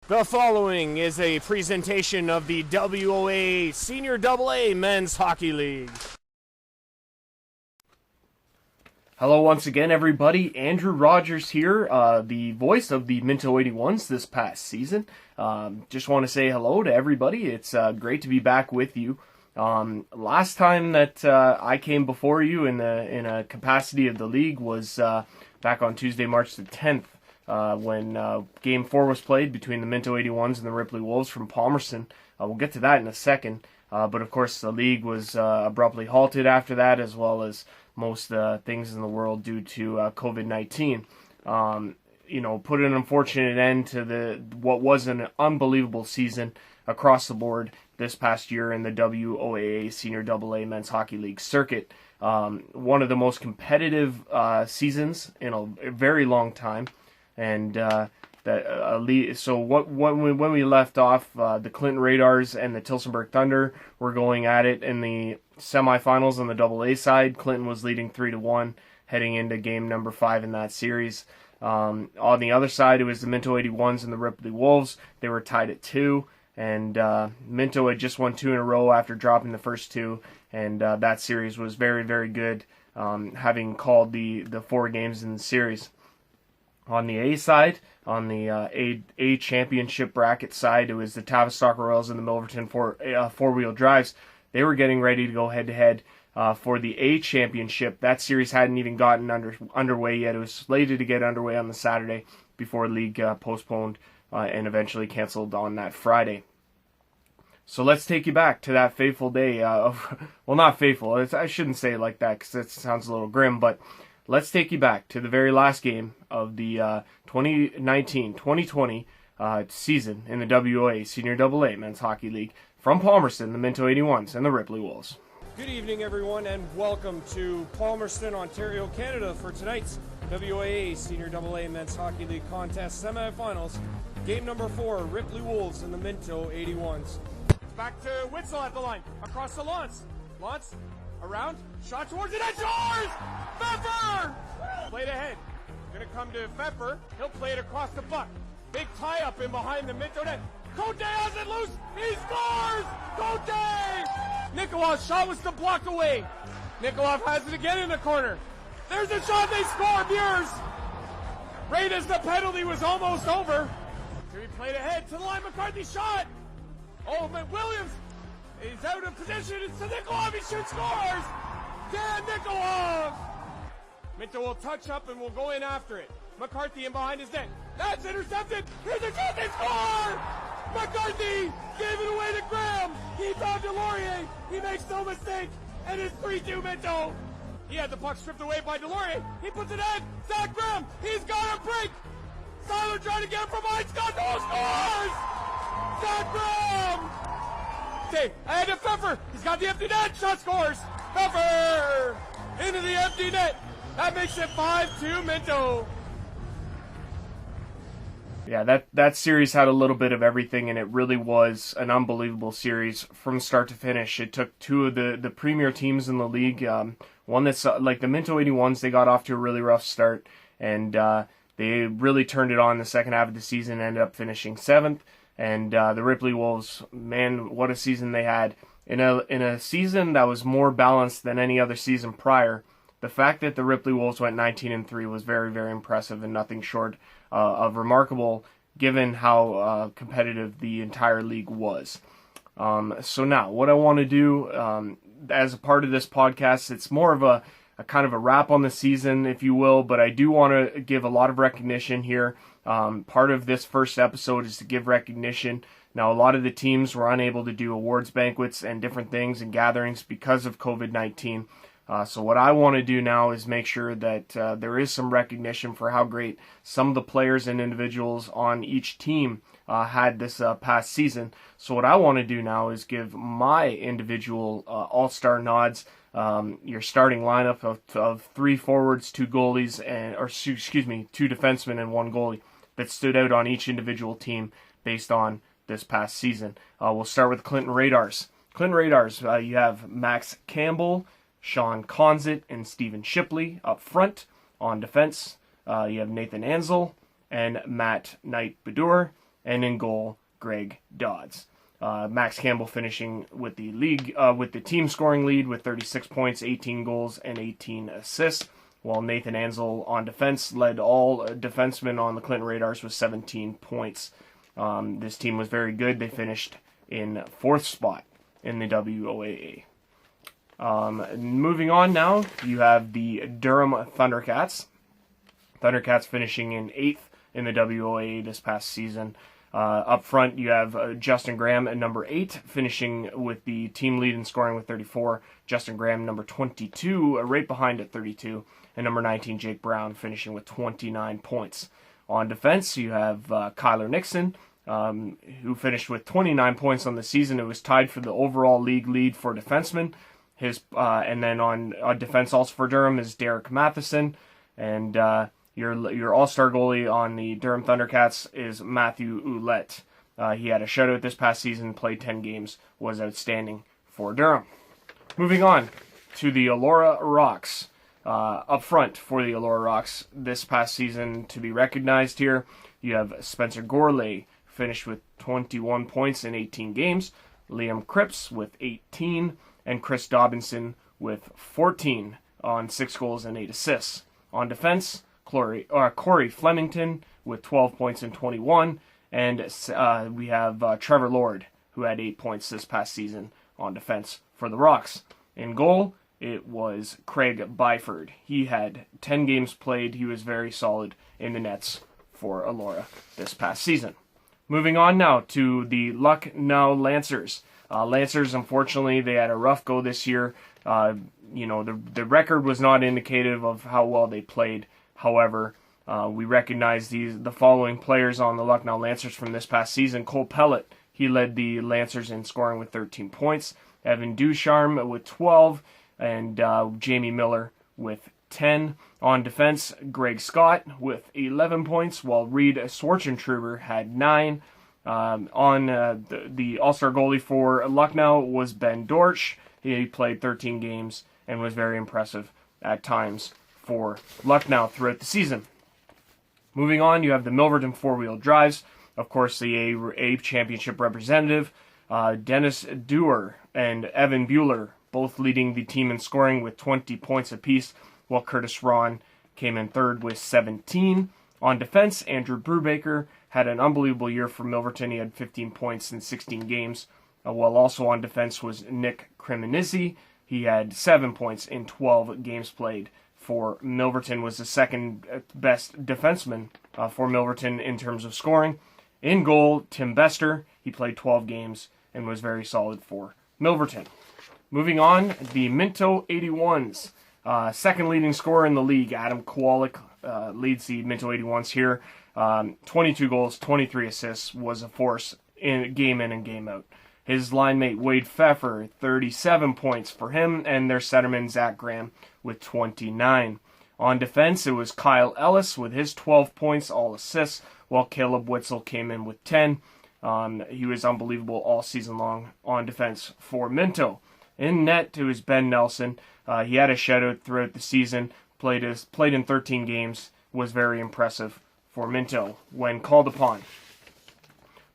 The following is a presentation of the WOAA Senior AA Men's Hockey League. Hello once again, everybody. Andrew Rogers here, the voice of the Minto 81s this past season. Just want to say hello to everybody. It's great to be back with you. Last time that I came before you in a capacity of the league was back on Tuesday, March the 10th. When Game 4 was played between the Minto 81s and the Ripley Wolves from Palmerston. We'll get to that in a second. But of course, the league was abruptly halted after that, as well as most things in the world due to COVID-19. Put an unfortunate end to what was an unbelievable season across the board this past year in the WOAA Senior AA Men's Hockey League circuit. One of the most competitive seasons in a very long time. And when we left off, the Clinton Radars and the Tilsonburg Thunder were going at it in the semifinals on the AA side. Clinton was leading 3-1 heading into game number 5 in that series. On the other side, it was the Minto 81s and the Ripley Wolves. They were tied at 2, and Minto had just won 2 in a row after dropping the first 2, and that series was very, very good, having called the 4 games in the series. On the A side, on the A championship bracket side, it was the Tavistock Royals and the Milverton four-wheel drives. They were getting ready to go head-to-head for the A championship. That series hadn't even gotten underway yet. It was slated to get underway on the Saturday before the league postponed and eventually canceled on that Friday. So let's take you back to that fateful day. Not fateful. I shouldn't say it like that because it sounds a little grim, but let's take you back to the very last game of the 2019-2020 season in the WOA Senior AA Men's Hockey League from Palmerston, the Minto 81s and the Ripley Wolves. Good evening, everyone, and welcome to Palmerston, Ontario, Canada for tonight's WOA Senior AA Men's Hockey League contest semifinals. Game number 4, Ripley Wolves and the Minto 81s. Back to Witzel at the line, across the Lance. Lance, around, shot towards the net, scores! Pepper! Played ahead. Gonna come to Pepper. He'll play it across the puck. Big tie-up in behind the Minto net. Cote has it loose. He scores! Cote! Nikolov's shot was still blocked away. Nikolov has it again in the corner. There's a shot. They score. Beers. Right as the penalty was almost over. So he played ahead to the line. McCarthy shot. Oh, but Williams is out of position. It's to Nikolov. He shoots, scores. Dan Nikolov. Minto will touch up and will go in after it. McCarthy in behind his net. That's intercepted. Here's a shot. They score. McCarthy gave it away to Graham. He found Delorier. He makes no mistake. And it's 3-2 Minto. He had the puck stripped away by Delorier. He puts it in. Zach Graham. He's got a break. Siler trying to get him from behind. Scott scores. Zach Graham. Okay, ahead to Pfeffer. He's got the empty net. Shot scores. Pfeffer into the empty net. That makes it 5-2 Minto. Yeah, that series had a little bit of everything, and it really was an unbelievable series from start to finish. It took 2 of the premier teams in the league. One that's like the Minto 81s, they got off to a really rough start, and they really turned it on the second half of the season, ended up finishing 7th. And the Ripley Wolves, man, what a season they had. In a season that was more balanced than any other season prior, the fact that the Ripley Wolves went 19-3 was very, very impressive and nothing short of remarkable given how competitive the entire league was. So now, what I want to do as a part of this podcast, it's more of a kind of a wrap on the season, if you will, but I do want to give a lot of recognition here. Part of this first episode is to give recognition. Now, a lot of the teams were unable to do awards banquets and different things and gatherings because of COVID-19. So what I want to do now is make sure that there is some recognition for how great some of the players and individuals on each team had this past season. So what I want to do now is give my individual all-star nods, your starting lineup of 3 forwards, 2 goalies, 2 defensemen and 1 goalie that stood out on each individual team based on this past season. We'll start with Clinton Radars. Clinton Radars, you have Max Campbell, Sean Conzit, and Stephen Shipley up front. On defense, you have Nathan Ansel and Matt Knight-Bedour. and in goal, Greg Dodds. Max Campbell finishing with the team scoring lead with 36 points, 18 goals, and 18 assists, while Nathan Ansel on defense led all defensemen on the Clinton Radars with 17 points. This team was very good. They finished in 4th spot in the WOAA. Moving on now, you have the Durham Thundercats. Thundercats finishing in 8th in the WOAA this past season. Up front, you have Justin Graham at number 8, finishing with the team lead in scoring with 34. Justin Graham, number 22, right behind at 32. And number 19, Jake Brown, finishing with 29 points. On defense, you have Kyler Nixon, who finished with 29 points on the season. It was tied for the overall league lead for defensemen. And then on defense also for Durham is Derek Matheson. And your all-star goalie on the Durham Thundercats is Matthew Ouellette. He had a shutout this past season, played 10 games, was outstanding for Durham. Moving on to the Elora Rocks. Up front for the Elora Rocks this past season to be recognized here, you have Spencer Gourlay, finished with 21 points in 18 games, Liam Cripps with 18, and Chris Dobinson with 14 on 6 goals and 8 assists. On defense, Corey Flemington with 12 points and 21, and we have Trevor Lord, who had 8 points this past season on defense for the Rocks. In goal, it was Craig Byford. He had 10 games played. He was very solid in the nets for Elora this past season. Moving on now to the Lucknow Lancers. Lancers, unfortunately, they had a rough go this year. The record was not indicative of how well they played. However, we recognize the following players on the Lucknow Lancers from this past season. Cole Pellet, he led the Lancers in scoring with 13 points. Evan Ducharme with 12, and Jamie Miller with 10. On defense, Greg Scott with 11 points, while Reed Schwartzentruber had 9. The all-star goalie for Lucknow was Ben Dorsch. He played 13 games and was very impressive at times for Lucknow throughout the season. Moving on, you have the Milverton four-wheel drives. Of course, the A championship representative, Dennis Dewar and Evan Bueller, both leading the team in scoring with 20 points apiece, while Curtis Ron came in third with 17. On defense, Andrew Brubaker had an unbelievable year for Milverton. He had 15 points in 16 games, while also on defense was Nick Cremonesi. He had 7 points in 12 games played for Milverton, was the second best defenseman for Milverton in terms of scoring. In goal, Tim Bester. He played 12 games and was very solid for Milverton. Moving on, the Minto 81s. Second leading scorer in the league, Adam Kowalik, leads the Minto 81s here. 22 goals, 23 assists, was a force in game in and game out. His line mate, Wade Pfeffer, 37 points for him, and their centerman, Zach Graham, with 29. On defense, it was Kyle Ellis with his 12 points, all assists, while Caleb Witzel came in with 10. He was unbelievable all season long on defense for Minto. In net, it was Ben Nelson. He had a shutout throughout the season, played in 13 games, was very impressive for Minto when called upon.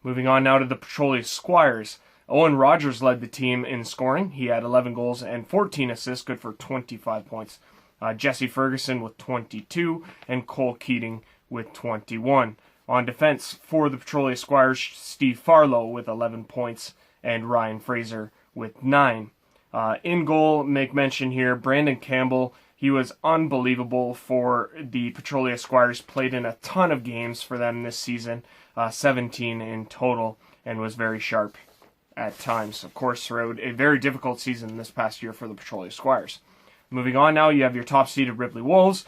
Moving on now to the Petrolia Squires. Owen Rogers led the team in scoring. He had 11 goals and 14 assists, good for 25 points. Jesse Ferguson with 22, and Cole Keating with 21. On defense for the Petrolia Squires, Steve Farlow with 11 points, and Ryan Fraser with 9. In goal, make mention here, Brandon Campbell. He was unbelievable for the Petrolia Squires, played in a ton of games for them this season, 17 in total, and was very sharp at times. Of course, throughout a very difficult season this past year for the Petrolia Squires. Moving on now, you have your top-seeded Ripley Wolves,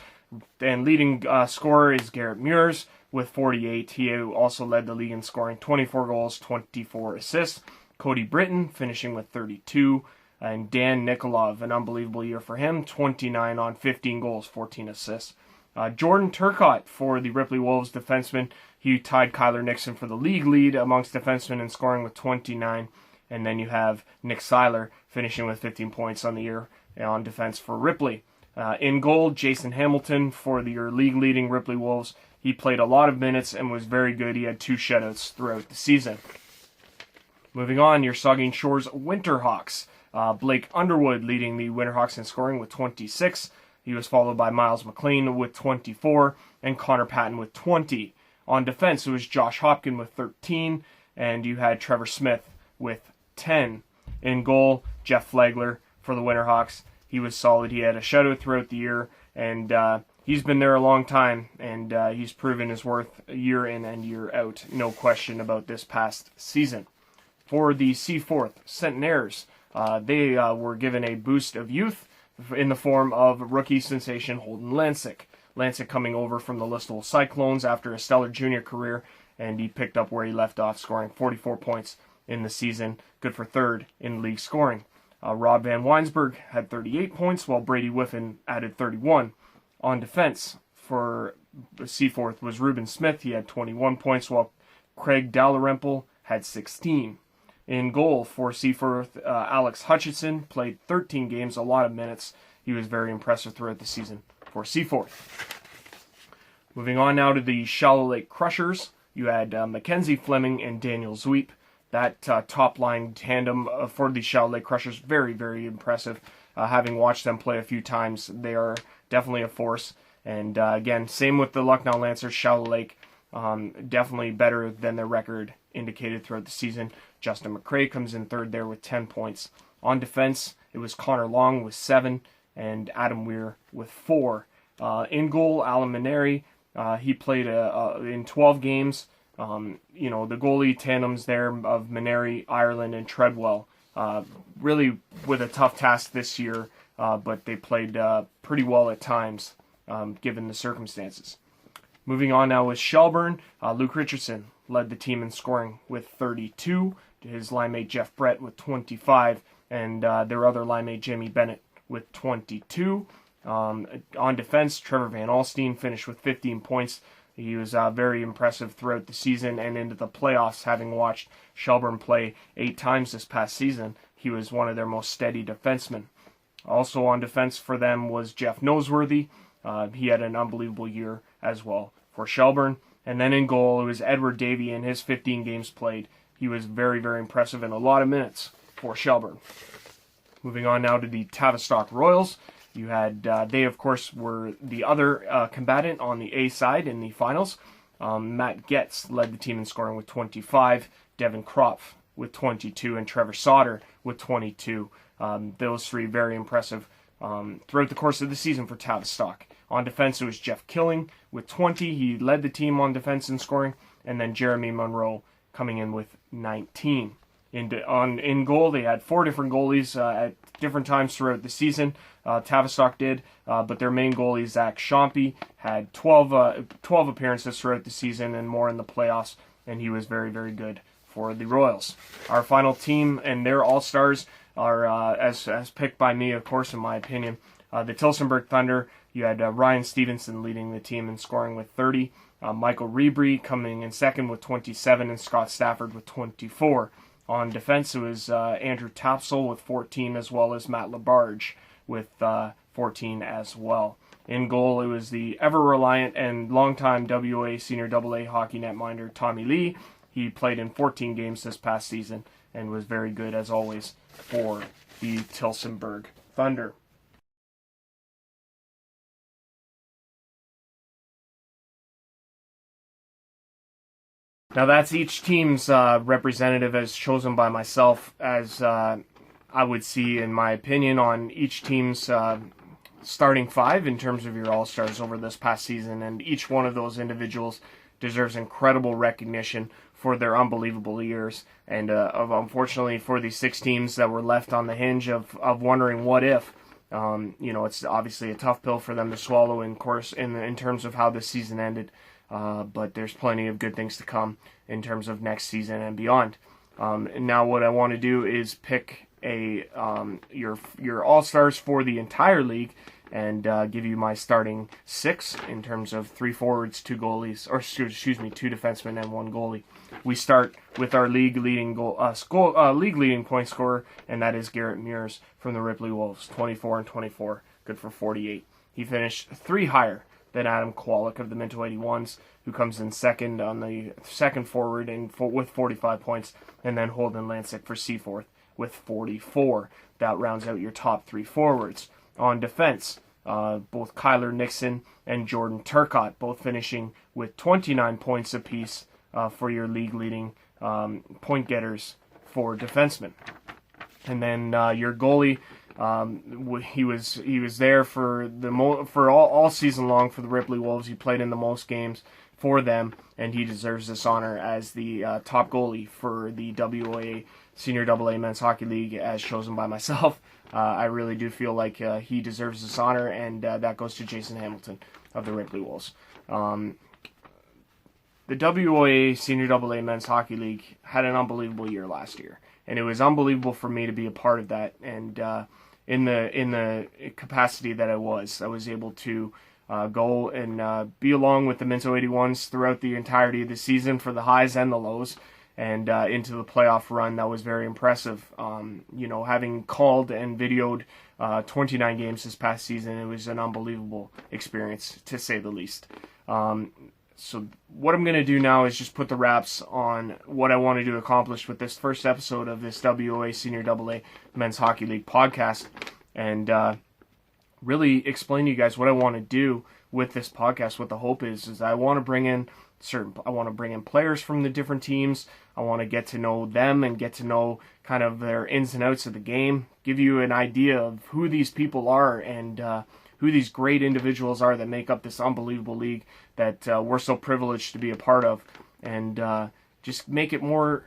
and leading scorer is Garrett Muirs with 48. He also led the league in scoring, 24 goals, 24 assists. Cody Britton finishing with 32. And Dan Nikolov, an unbelievable year for him, 29 on 15 goals, 14 assists. Jordan Turcotte for the Ripley Wolves defenseman. He tied Kyler Nixon for the league lead amongst defensemen in scoring with 29. And then you have Nick Seiler finishing with 15 points on the year on defense for Ripley. In goal, Jason Hamilton for your league-leading Ripley Wolves. He played a lot of minutes and was very good. He had 2 shutouts throughout the season. Moving on, your Saugeen Shores Winterhawks. Blake Underwood leading the Winterhawks in scoring with 26. He was followed by Miles McLean with 24 and Connor Patton with 20. On defense, it was Josh Hopkin with 13, and you had Trevor Smith with 10. In goal, Jeff Flagler for the Winterhawks. He was solid. He had a shutout throughout the year, and he's been there a long time, and he's proven his worth year in and year out. No question about this past season. For the Seaforth Centenaires, they were given a boost of youth in the form of rookie sensation Holden Lancic. Lancic coming over from the Listowel Cyclones after a stellar junior career, and he picked up where he left off, scoring 44 points in the season, good for 3rd in league scoring. Rob Van Weinsberg had 38 points, while Brady Whiffen added 31. On defense for Seaforth was Reuben Smith. He had 21 points, while Craig Dalrymple had 16. In goal for Seaforth, Alex Hutchinson played 13 games, a lot of minutes. He was very impressive throughout the season for Seaforth. Moving on now to the Shallow Lake Crushers, you had Mackenzie Fleming and Daniel Zweep. That top-line tandem for the Shallow Lake Crushers, very, very impressive. Having watched them play a few times, they are definitely a force. And again, same with the Lucknow Lancers, Shallow Lake, definitely better than their record indicated throughout the season. Justin McCrae comes in 3rd there with 10 points. On defense, it was Connor Long with 7 and Adam Weir with 4. In goal, Alan Maneri, he played in 12 games. The goalie tandems there of Maneri, Ireland, and Treadwell, really with a tough task this year, but they played pretty well at times, given the circumstances. Moving on now with Shelburne, Luke Richardson led the team in scoring with 32, his line mate Jeff Brett with 25, and their other line mate Jimmy Bennett with 22. On defense, Trevor Van Alstine finished with 15 points. He was very impressive throughout the season and into the playoffs, having watched Shelburne play 8 times this past season. He was one of their most steady defensemen. Also on defense for them was Jeff Noseworthy. He had an unbelievable year as well for Shelburne. And then in goal, it was Edward Davey in his 15 games played. He was very, very impressive in a lot of minutes for Shelburne. Moving on now to the Tavistock Royals. You had, they of course were the other combatant on the A side in the finals. Matt Getz led the team in scoring with 25, Devin Kropf with 22, and Trevor Sauter with 22. Those 3 very impressive throughout the course of the season for Tavistock. On defense, it was Jeff Killing with 20. He led the team on defense and scoring, and then Jeremy Monroe coming in with 19. In goal, they had 4 different goalies at different times throughout the season. Tavistock did, but their main goalie, Zach Schompy, had 12 appearances throughout the season and more in the playoffs, and he was very, very good for the Royals. Our final team and their all-stars are, as picked by me, of course, in my opinion, the Tilsonburg Thunder. You had Ryan Stevenson leading the team in scoring with 30, Michael Rebry coming in second with 27, and Scott Stafford with 24. On defense, it was Andrew Tapsell with 14, as well as Matt Labarge with 14 as well. In goal, it was the ever-reliant and longtime WOAA Senior AA hockey netminder Tommy Lee. He played in 14 games this past season and was very good, as always, for the Tilsonburg Thunder. Now that's each team's representative as chosen by myself, as I would see, in my opinion, on each team's starting 5 in terms of your all-stars over this past season, and each one of those individuals deserves incredible recognition for their unbelievable years, and unfortunately for the 6 teams that were left on the hinge of wondering what if. It's obviously a tough pill for them to swallow in terms of how this season ended. But there's plenty of good things to come in terms of next season and beyond. And now what I want to do is pick your all-stars for the entire league and give you my starting 6 in terms of 3 forwards, 2 goalies, 2 defensemen and 1 goalie. We start with our league-leading point scorer, and that is Garrett Mears from the Ripley Wolves, 24 and 24, good for 48. He finished 3 higher than Adam Kowalik of the Minto 81s, who comes in second on the second forward with 45 points, and then Holden Lancic for Seaforth with 44. That rounds out your top three forwards. On defense, both Kyler Nixon and Jordan Turcotte both finishing with 29 points apiece for your league-leading point getters for defensemen. And then your goalie, he was there for all season long for the Ripley Wolves. He played in the most games for them, and he deserves this honor as the top goalie for the WOAA Senior AA Men's Hockey League, as chosen by myself. I really do feel like he deserves this honor, and that goes to Jason Hamilton of the Ripley Wolves. The WOAA Senior AA Men's Hockey League had an unbelievable year last year, and it was unbelievable for me to be a part of that. And in the capacity that I was able to go and be along with the Minto 81s throughout the entirety of the season for the highs and the lows, and into the playoff run. That was very impressive. Having called and videoed 29 games this past season, it was an unbelievable experience, to say the least. So what I'm going to do now is just put the wraps on what I wanted to accomplish with this first episode of this WOA Senior AA Men's Hockey League podcast, and really explain to you guys what I want to do with this podcast. What the hope is I want to bring in players from the different teams. I want to get to know them and get to know kind of their ins and outs of the game, give you an idea of who these people are and who these great individuals are that make up this unbelievable league that we're so privileged to be a part of, and just make it more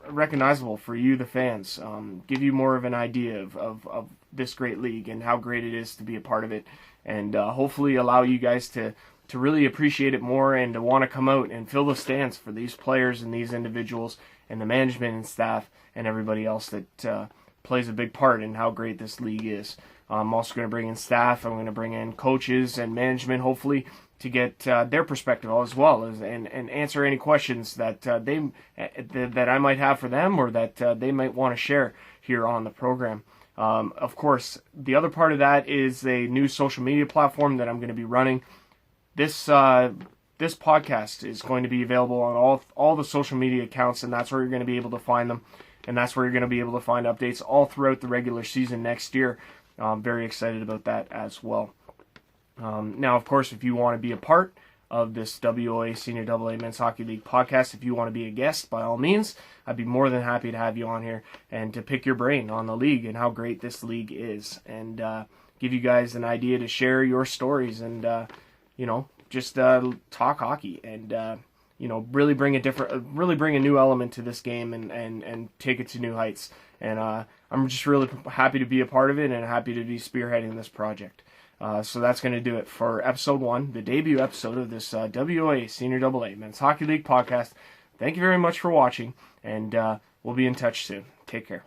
recognizable for you, the fans. Give you more of an idea of this great league and how great it is to be a part of it, and hopefully allow you guys to really appreciate it more and to want to come out and fill the stands for these players and these individuals and the management and staff and everybody else that plays a big part in how great this league is. I'm also going to bring in staff. I'm going to bring in coaches and management, hopefully, to get their perspective as well, and answer any questions that that I might have for them, or that they might want to share here on the program. Of course, the other part of that is a new social media platform that I'm going to be running. This podcast is going to be available on all the social media accounts, and that's where you're going to be able to find them, and that's where you're going to be able to find updates all throughout the regular season next year. I'm very excited about that as well. Now, of course, if you want to be a part of this WOA Senior AA Men's Hockey League podcast, if you want to be a guest, by all means, I'd be more than happy to have you on here and to pick your brain on the league and how great this league is, and give you guys an idea to share your stories and just talk hockey and really bring a new element to this game and take it to new heights. And I'm just really happy to be a part of it and happy to be spearheading this project. So that's going to do it for episode 1, the debut episode of this WOA Senior AA Men's Hockey League podcast. Thank you very much for watching, and we'll be in touch soon. Take care.